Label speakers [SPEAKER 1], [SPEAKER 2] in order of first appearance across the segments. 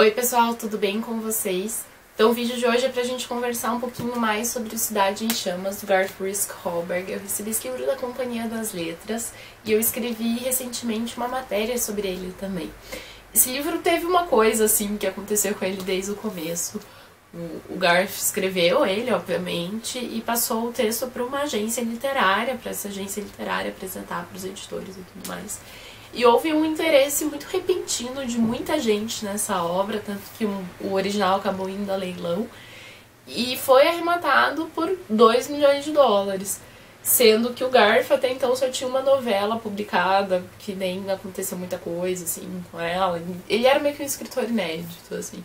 [SPEAKER 1] Oi pessoal, tudo bem com vocês? Então o vídeo de hoje é pra gente conversar um pouquinho mais sobre o Cidade em Chamas, do Garth Risk Hallberg. Eu recebi esse livro da Companhia das Letras e eu escrevi recentemente uma matéria sobre ele também. Esse livro teve uma coisa assim que aconteceu com ele desde o começo. O Garth escreveu ele, obviamente, e passou o texto para uma agência literária, para essa agência literária apresentar para os editores e tudo mais. E houve um interesse muito repentino de muita gente nessa obra, tanto que o original acabou indo a leilão e foi arrematado por 2 milhões de dólares, sendo que o Garth até então só tinha uma novela publicada, que nem aconteceu muita coisa assim com ela. Ele era meio que um escritor inédito, assim.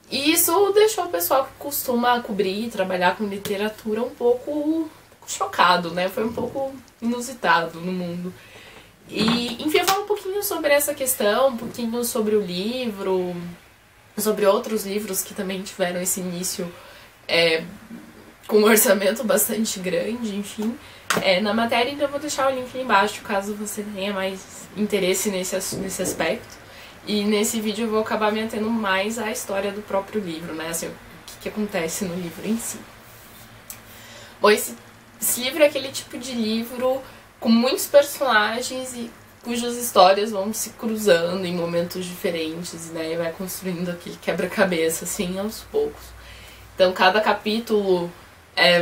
[SPEAKER 1] E isso deixou o pessoal que costuma cobrir e trabalhar com literatura um pouco chocado, né? Foi um pouco inusitado no mundo. E, enfim, eu falo um pouquinho sobre essa questão, um pouquinho sobre o livro, sobre outros livros que também tiveram esse início com um orçamento bastante grande, enfim, na matéria. Então eu vou deixar o link aí embaixo, caso você tenha mais interesse nesse aspecto. E nesse vídeo eu vou acabar me atendo mais à história do próprio livro, né, assim, o que acontece no livro em si. Bom, esse livro é aquele tipo de livro com muitos personagens e cujas histórias vão se cruzando em momentos diferentes, né, e vai construindo aquele quebra-cabeça, assim, aos poucos. Então, cada capítulo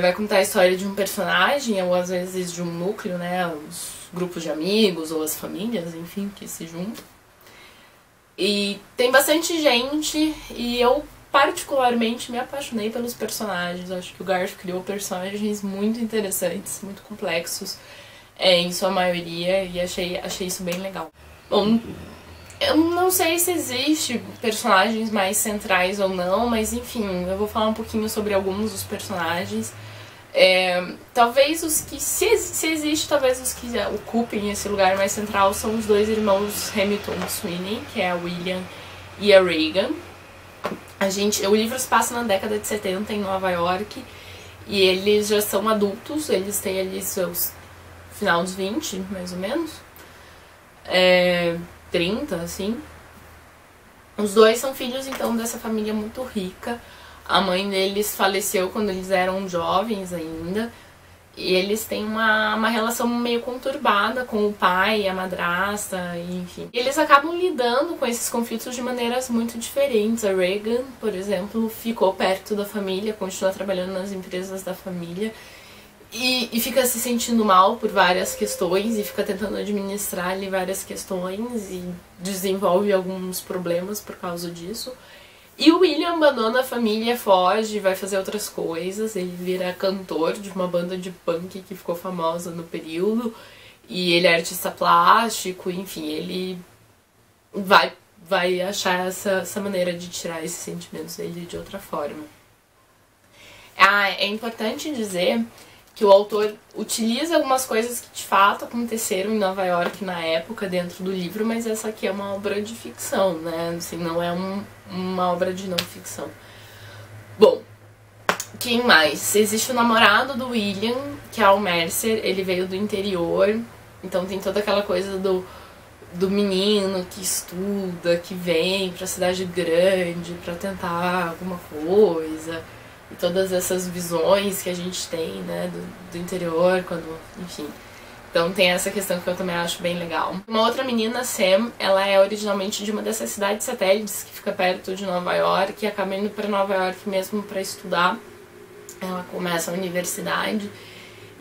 [SPEAKER 1] vai contar a história de um personagem, ou às vezes de um núcleo, né, os grupos de amigos, ou as famílias, enfim, que se juntam. E tem bastante gente, e eu particularmente me apaixonei pelos personagens. Acho que o Garth criou personagens muito interessantes, muito complexos, em sua maioria, e achei isso bem legal. Bom, eu não sei se existe personagens mais centrais ou não, mas enfim, eu vou falar um pouquinho sobre alguns dos personagens. Talvez os que, se existe, talvez os que ocupem esse lugar mais central são os dois irmãos Hamilton Sweeney, que é a William e a Regan. O livro se passa na década de 70 em Nova York, e eles já são adultos, eles têm ali seus final dos 20, mais ou menos, 30, assim. Os dois são filhos, então, dessa família muito rica. A mãe deles faleceu quando eles eram jovens ainda, e eles têm uma relação meio conturbada com o pai e a madrasta, enfim. E eles acabam lidando com esses conflitos de maneiras muito diferentes. A Regan, por exemplo, ficou perto da família, continua trabalhando nas empresas da família, e fica se sentindo mal por várias questões, e fica tentando administrar ali várias questões, e desenvolve alguns problemas por causa disso. E o William abandona a família, foge, vai fazer outras coisas. Ele vira cantor de uma banda de punk que ficou famosa no período, e ele é artista plástico, enfim, ele vai achar essa maneira de tirar esses sentimentos dele de outra forma. É importante dizer que o autor utiliza algumas coisas que de fato aconteceram em Nova York na época dentro do livro, mas essa aqui é uma obra de ficção, né? Assim, não é uma obra de não ficção. Bom, quem mais? Existe o namorado do William, que é o Mercer. Ele veio do interior, então tem toda aquela coisa do menino que estuda, que vem pra cidade grande pra tentar alguma coisa, e todas essas visões que a gente tem, né, do interior, enfim. Então tem essa questão que eu também acho bem legal. Uma outra menina, Sam, ela é originalmente de uma dessas cidades satélites que fica perto de Nova York, e acaba indo pra Nova York mesmo pra estudar. Ela começa a universidade,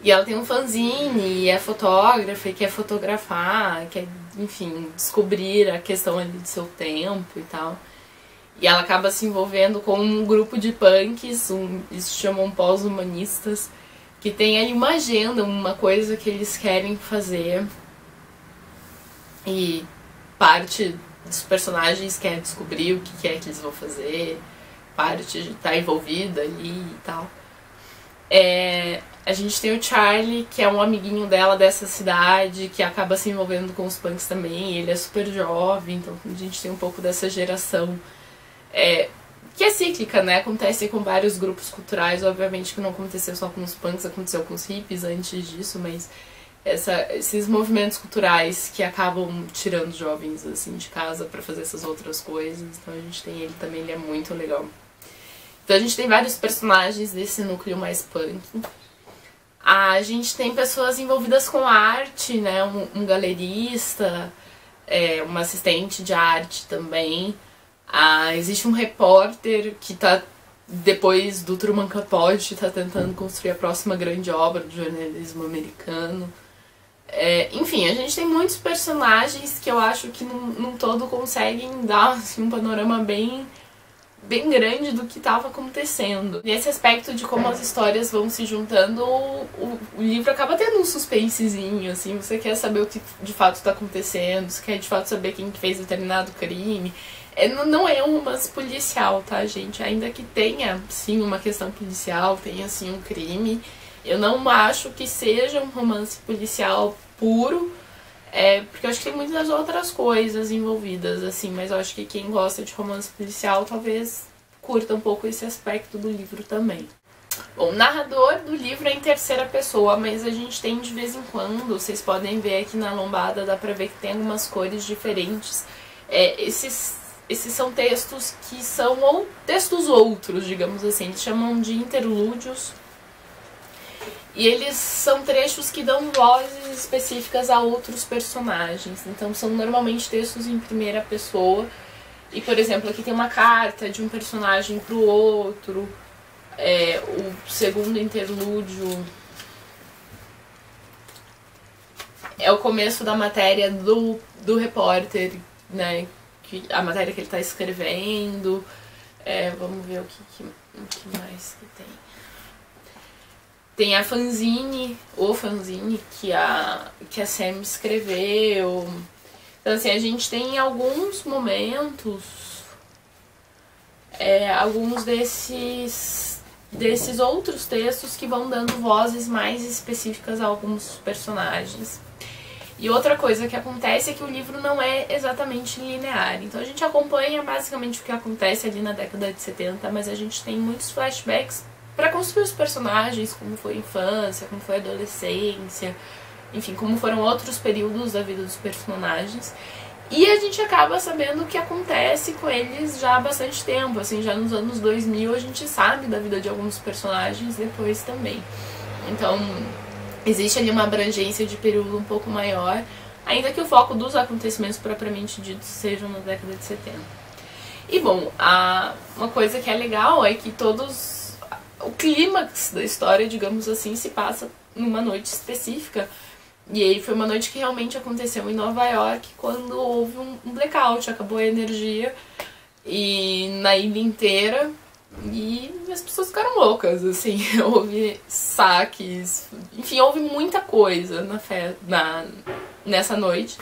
[SPEAKER 1] e ela tem um fanzine, e é fotógrafa, e quer fotografar, quer, enfim, descobrir a questão ali do seu tempo e tal. E ela acaba se envolvendo com um grupo de punks, eles se chamam pós-humanistas, que tem ali uma agenda, uma coisa que eles querem fazer. E parte dos personagens quer descobrir o que é que eles vão fazer, parte tá envolvida ali e tal. A gente tem o Charlie, que é um amiguinho dela dessa cidade, que acaba se envolvendo com os punks também. Ele é super jovem, então a gente tem um pouco dessa geração que é cíclica, né? Acontece com vários grupos culturais, obviamente que não aconteceu só com os punks, aconteceu com os hippies antes disso, mas esses movimentos culturais que acabam tirando jovens assim de casa pra fazer essas outras coisas. Então a gente tem ele também, ele é muito legal. Então a gente tem vários personagens desse núcleo mais punk. A gente tem pessoas envolvidas com arte, né? Um galerista, uma assistente de arte também. Existe um repórter que tá, depois do Truman Capote, tá tentando construir a próxima grande obra do jornalismo americano. Enfim, a gente tem muitos personagens que eu acho que num todo conseguem dar assim, um panorama bem grande do que estava acontecendo. Nesse aspecto de como as histórias vão se juntando, o livro acaba tendo um suspensezinho, assim, você quer saber o que de fato está acontecendo, você quer de fato saber quem fez determinado crime. Não é um romance policial, tá, gente? Ainda que tenha, sim, uma questão policial, tenha, sim, um crime, eu não acho que seja um romance policial puro, porque eu acho que tem muitas outras coisas envolvidas, assim, mas eu acho que quem gosta de romance policial talvez curta um pouco esse aspecto do livro também. Bom, o narrador do livro é em terceira pessoa, mas a gente tem de vez em quando, vocês podem ver aqui na lombada, dá pra ver que tem algumas cores diferentes. Esses são textos que são textos outros, digamos assim, eles chamam de interlúdios. E eles são trechos que dão vozes específicas a outros personagens. Então são normalmente textos em primeira pessoa. E, por exemplo, aqui tem uma carta de um personagem para o outro. O segundo interlúdio é o começo da matéria do repórter, né? A matéria que ele está escrevendo. Vamos ver o que mais que tem. Tem a fanzine, que a Sam escreveu. Então, assim, a gente tem em alguns momentos alguns desses outros textos que vão dando vozes mais específicas a alguns personagens. E outra coisa que acontece é que o livro não é exatamente linear. Então a gente acompanha basicamente o que acontece ali na década de 70, mas a gente tem muitos flashbacks para construir os personagens, como foi a infância, como foi a adolescência, enfim, como foram outros períodos da vida dos personagens. E a gente acaba sabendo o que acontece com eles já há bastante tempo, assim, já nos anos 2000 a gente sabe da vida de alguns personagens depois também. Então, existe ali uma abrangência de período um pouco maior, ainda que o foco dos acontecimentos propriamente ditos sejam na década de 70. E bom, uma coisa que é legal é que o clímax da história, digamos assim, se passa numa noite específica. E aí foi uma noite que realmente aconteceu em Nova York, quando houve um blackout, acabou a energia e na ilha inteira, e as pessoas ficaram loucas, assim, houve saques, enfim, houve muita coisa nessa noite.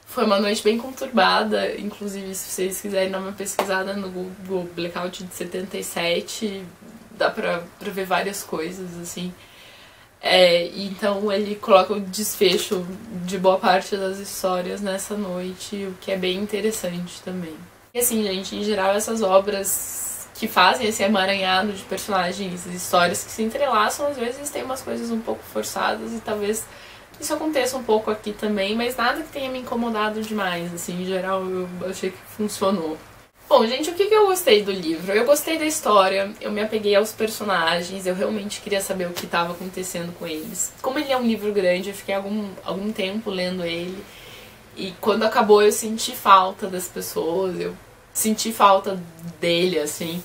[SPEAKER 1] Foi uma noite bem conturbada, inclusive se vocês quiserem dar uma pesquisada no Google, blackout de 77, dá pra ver várias coisas, assim. Então ele coloca o desfecho de boa parte das histórias nessa noite, o que é bem interessante também. E assim, gente, em geral essas obras que fazem esse emaranhado de personagens e histórias que se entrelaçam, às vezes tem umas coisas um pouco forçadas e talvez isso aconteça um pouco aqui também, mas nada que tenha me incomodado demais, assim, em geral eu achei que funcionou. Bom, gente, o que eu gostei do livro? Eu gostei da história, eu me apeguei aos personagens, eu realmente queria saber o que estava acontecendo com eles. Como ele é um livro grande, eu fiquei algum tempo lendo ele, e quando acabou eu senti falta das pessoas, eu senti falta dele, assim.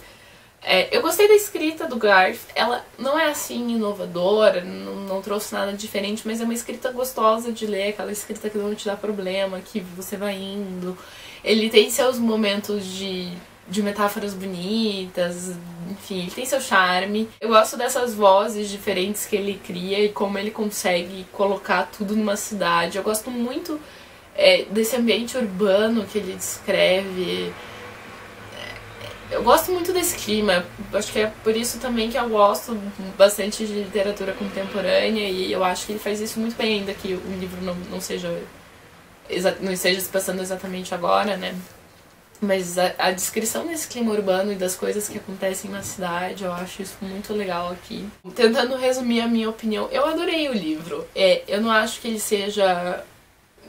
[SPEAKER 1] Eu gostei da escrita do Garth, ela não é assim inovadora, não trouxe nada diferente, mas é uma escrita gostosa de ler, aquela escrita que não te dá problema, que você vai indo. Ele tem seus momentos de metáforas bonitas, enfim, ele tem seu charme. Eu gosto dessas vozes diferentes que ele cria e como ele consegue colocar tudo numa cidade. Eu gosto muito desse ambiente urbano que ele descreve. Eu gosto muito desse clima, acho que é por isso também que eu gosto bastante de literatura contemporânea e eu acho que ele faz isso muito bem, ainda que o livro não esteja se passando exatamente agora, né? Mas a descrição desse clima urbano e das coisas que acontecem na cidade, eu acho isso muito legal aqui. Tentando resumir a minha opinião, eu adorei o livro. Eu não acho que ele seja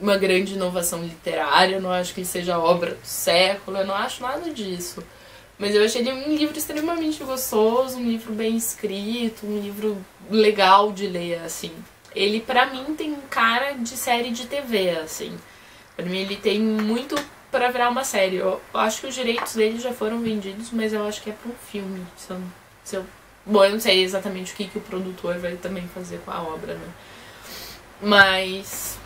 [SPEAKER 1] uma grande inovação literária, eu não acho que ele seja a obra do século, eu não acho nada disso. Mas eu achei ele um livro extremamente gostoso, um livro bem escrito, um livro legal de ler, assim. Ele, pra mim, tem cara de série de TV, assim. Pra mim, ele tem muito pra virar uma série. Eu acho que os direitos dele já foram vendidos, mas eu acho que é pra um filme. Bom, eu não sei exatamente o que o produtor vai também fazer com a obra, né? Mas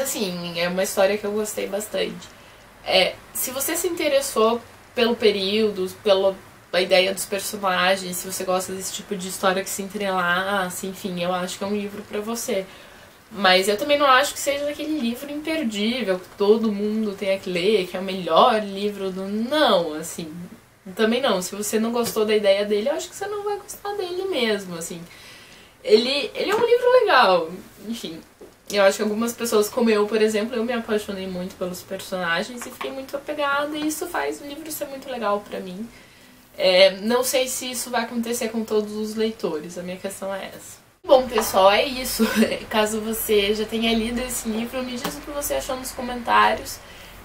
[SPEAKER 1] assim, é uma história que eu gostei bastante. Se você se interessou pelo período, pela ideia dos personagens, se você gosta desse tipo de história que se entrelaça, enfim, eu acho que é um livro pra você. Mas eu também não acho que seja aquele livro imperdível, que todo mundo tem que ler, que é o melhor livro do... Não, assim, também não. Se você não gostou da ideia dele, eu acho que você não vai gostar dele mesmo, assim. Ele é um livro legal, enfim. Eu acho que algumas pessoas, como eu, por exemplo, eu me apaixonei muito pelos personagens e fiquei muito apegada, e isso faz o livro ser muito legal pra mim. Não sei se isso vai acontecer com todos os leitores, a minha questão é essa. Bom, pessoal, é isso. Caso você já tenha lido esse livro, me diz o que você achou nos comentários.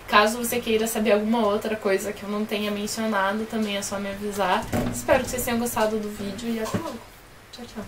[SPEAKER 1] Caso você queira saber alguma outra coisa que eu não tenha mencionado, também é só me avisar. Espero que vocês tenham gostado do vídeo e até logo. Tchau, tchau.